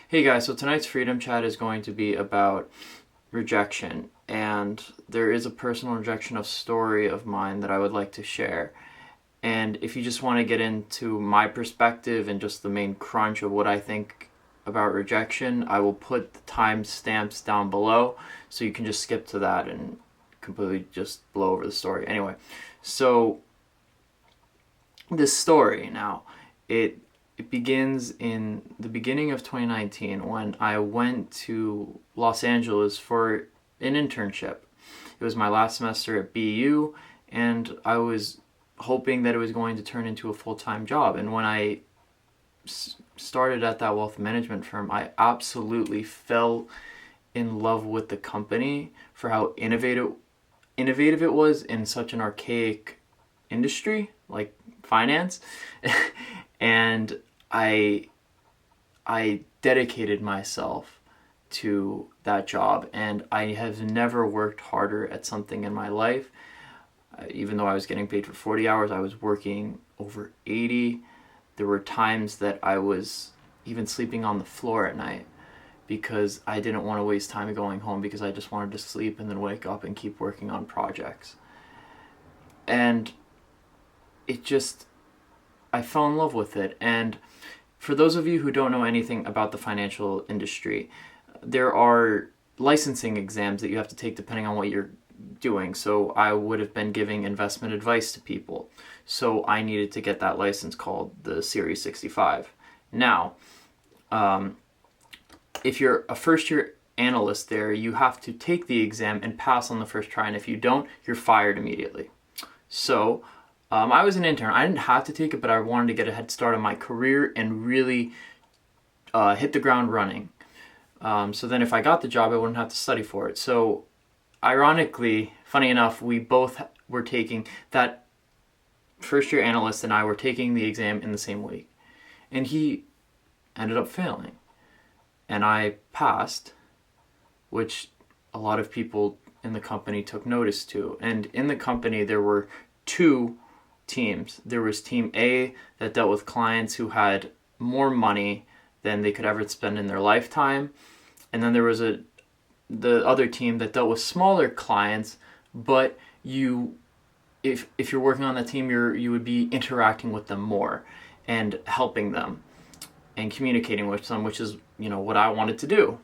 Hey guys, so tonight's Freedom Chat is going to be about rejection, and there is a personal rejection of story of mine that I would like to share. And if you just want to get into my perspective and just the main crunch of what I think about rejection, I will put the timestamps down below so you can just skip to that and completely just blow over the story. Anyway, so this story now, it begins in the beginning of 2019 when I went to Los Angeles for an internship. It was my last semester at BU, and I was hoping that it was going to turn into a full-time job. And when I started at that wealth management firm, I absolutely fell in love with the company for how innovative it was in such an archaic industry like finance. And I dedicated myself to that job, and I have never worked harder at something in my life. Even though I was getting paid for 40 hours, I was working over 80. There were times that I was even sleeping on the floor at night because I didn't want to waste time going home, because I just wanted to sleep and then wake up and keep working on projects. And I fell in love with it. And for those of you who don't know anything about the financial industry, there are licensing exams that you have to take depending on what you're doing. So I would have been giving investment advice to people. So I needed to get that license called the Series 65. Now, if you're a first year analyst there, you have to take the exam and pass on the first try. And if you don't, you're fired immediately. So I was an intern. I didn't have to take it, but I wanted to get a head start on my career and really hit the ground running. So then if I got the job, I wouldn't have to study for it. So ironically, funny enough, we both were taking that first year analyst, and I were taking the exam in the same week. And he ended up failing. And I passed, which a lot of people in the company took notice to. And in the company, there were two teams. There was team A that dealt with clients who had more money than they could ever spend in their lifetime. And then there was the other team that dealt with smaller clients, but if you're working on that team, you would be interacting with them more and helping them and communicating with them, which is, what I wanted to do.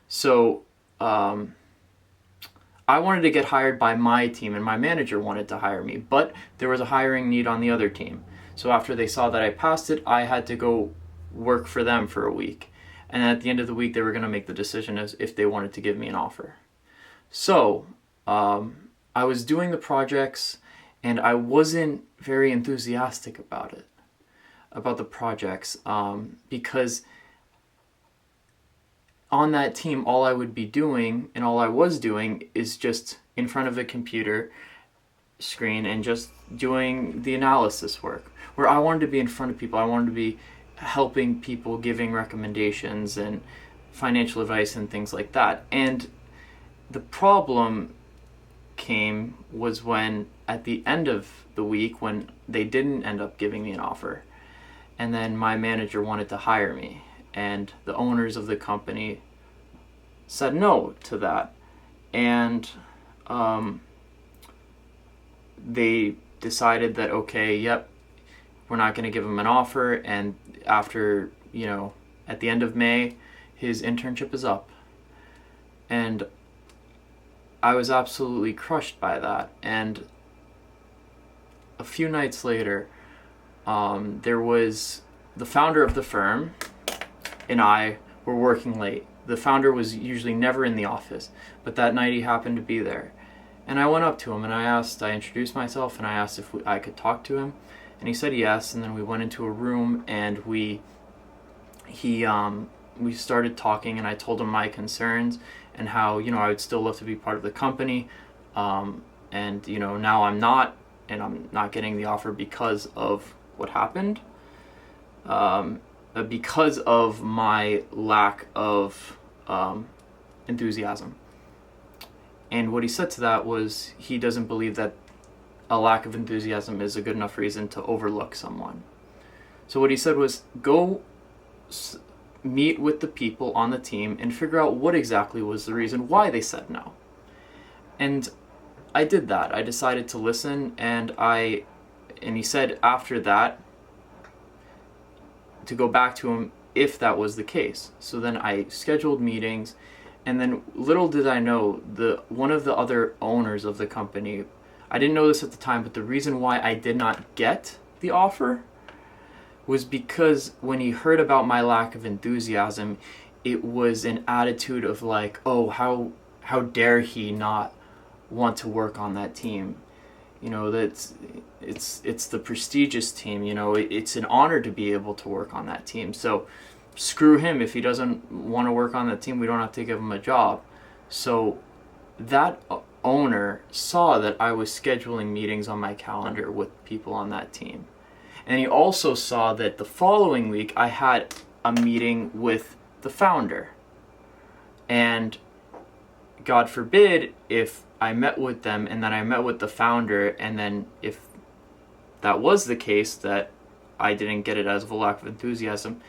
So I wanted to get hired by my team, and my manager wanted to hire me, but there was a hiring need on the other team. So after they saw that I passed it, I had to go work for them for a week. And at the end of the week, they were going to make the decision as if they wanted to give me an offer. So I was doing the projects, and I wasn't very enthusiastic about the projects, because on that team, all I would be doing and all I was doing is just in front of a computer screen and just doing the analysis work. Where I wanted to be in front of people, I wanted to be helping people, giving recommendations and financial advice and things like that. And the problem was when at the end of the week, when they didn't end up giving me an offer, and then my manager wanted to hire me, and the owners of the company said no to that. And they decided that, okay, yep, we're not going to give him an offer. And after, at the end of May, his internship is up. And I was absolutely crushed by that. And a few nights later, there was the founder of the firm and I were working late. The founder was usually never in the office, but that night he happened to be there. And I went up to him and I introduced myself, and I asked if I could talk to him. And he said yes, and then we went into a room and we started talking, and I told him my concerns and how, I would still love to be part of the company. And, now I'm not, and I'm not getting the offer because of what happened. Because of my lack of enthusiasm. And what he said to that was he doesn't believe that a lack of enthusiasm is a good enough reason to overlook someone. So what he said was, go meet with the people on the team and figure out what exactly was the reason why they said no. And I did that. I decided to listen, and he said after that to go back to him if that was the case. So then I scheduled meetings, and then little did I know, one of the other owners of the company, I didn't know this at the time, but the reason why I did not get the offer was because when he heard about my lack of enthusiasm, it was an attitude of like, oh, how dare he not want to work on that team. It's the prestigious team. It's an honor to be able to work on that team. So screw him. If he doesn't want to work on that team, we don't have to give him a job. So that owner saw that I was scheduling meetings on my calendar with people on that team. And he also saw that the following week I had a meeting with the founder. And God forbid if I met with them and then I met with the founder, and then if that was the case, that I didn't get it as of a lack of enthusiasm,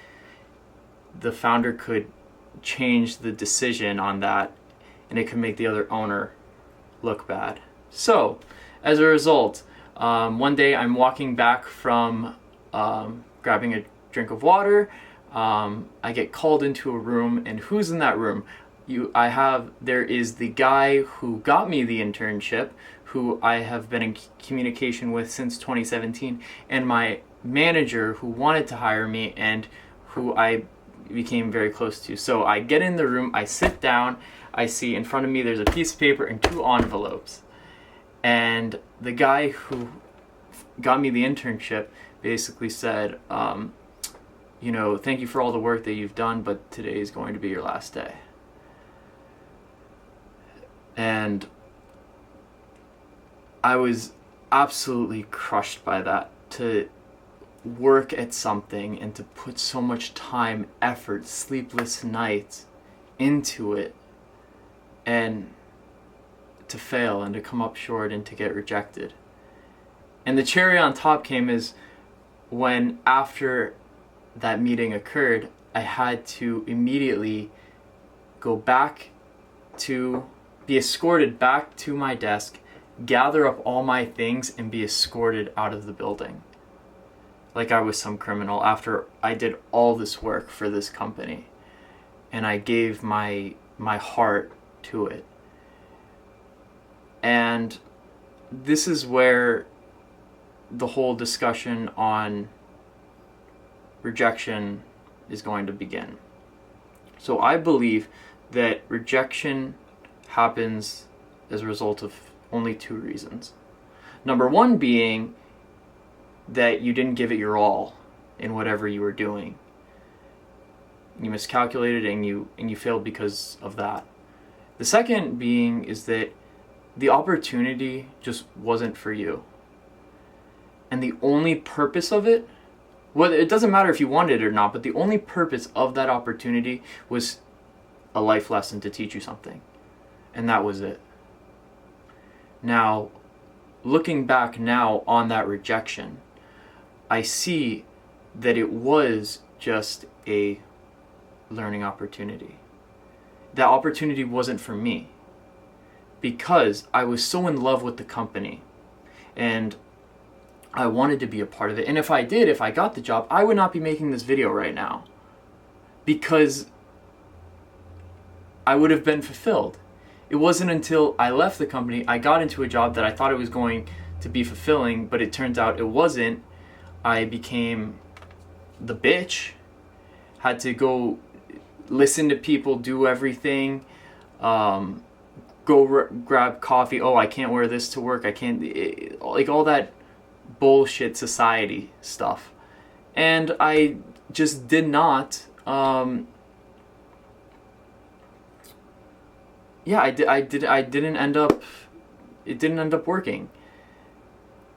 the founder could change the decision on that, and it could make the other owner look bad. So, as a result, one day I'm walking back from grabbing a drink of water. I get called into a room, and who's in that room? There is the guy who got me the internship, who I have been in communication with since 2017, and my manager who wanted to hire me and who I became very close to. So I get in the room, I sit down, I see in front of me there's a piece of paper and 2 envelopes. And the guy who got me the internship basically said, thank you for all the work that you've done, but today is going to be your last day. And I was absolutely crushed by that, to work at something and to put so much time, effort, sleepless nights into it, and to fail and to come up short and to get rejected. And the cherry on top came is when, after that meeting occurred, I had to immediately go back to be escorted back to my desk, gather up all my things, and be escorted out of the building. Like I was some criminal, after I did all this work for this company. And I gave my heart to it. And this is where the whole discussion on rejection is going to begin. So I believe that rejection happens as a result of only 2 reasons. Number 1 being that you didn't give it your all in whatever you were doing. You miscalculated and you failed because of that. The second being is that the opportunity just wasn't for you. And the only purpose of it, well, it doesn't matter if you wanted it or not, but the only purpose of that opportunity was a life lesson to teach you something. And that was it. Now, looking back now on that rejection, I see that it was just a learning opportunity. That opportunity wasn't for me, because I was so in love with the company and I wanted to be a part of it. And if I got the job, I would not be making this video right now, because I would have been fulfilled. It wasn't until I left the company, I got into a job that I thought it was going to be fulfilling, but it turns out it wasn't. I became the bitch, had to go listen to people, do everything, grab coffee. Oh, I can't wear this to work. I can't, like all that bullshit society stuff. And I just did not, it didn't end up working.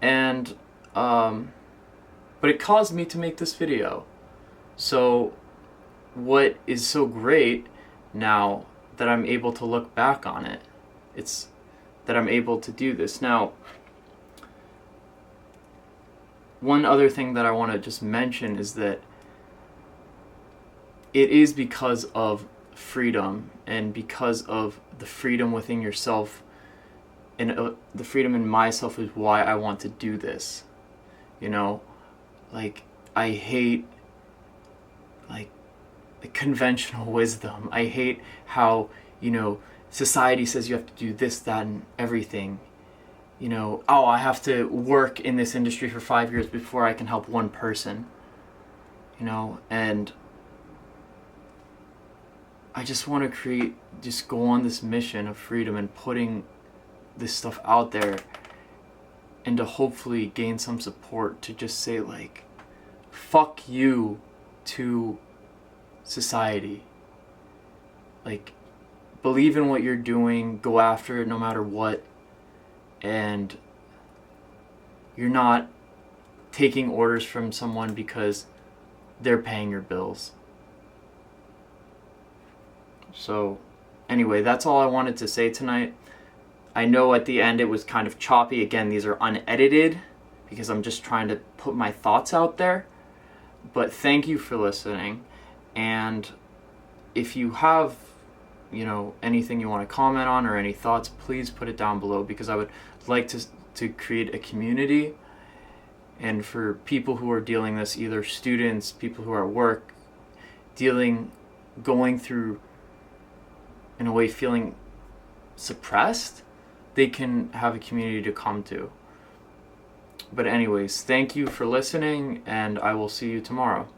And, but it caused me to make this video. So what is so great now that I'm able to look back on it, it's that I'm able to do this. Now, one other thing that I want to just mention is that it is because of freedom, and because of the freedom within yourself, and the freedom in myself is why I want to do this. You know, like, I hate, like, the conventional wisdom. I hate how, you know, society says you have to do this, that, and everything. You know, oh, I have to work in this industry for 5 years before I can help one person. You know, and I just want to just go on this mission of freedom and putting this stuff out there, and to hopefully gain some support to just say, like, fuck you to society. Like, believe in what you're doing, go after it no matter what, and you're not taking orders from someone because they're paying your bills. So anyway, that's all I wanted to say tonight. I know at the end it was kind of choppy. Again, these are unedited because I'm just trying to put my thoughts out there. But thank you for listening. And if you have, you know, anything you want to comment on or any thoughts, please put it down below, because I would like to create a community, and for people who are dealing this, either students, people who are at work, going through, in a way, feeling suppressed, they can have a community to come to. But anyways, thank you for listening, and I will see you tomorrow.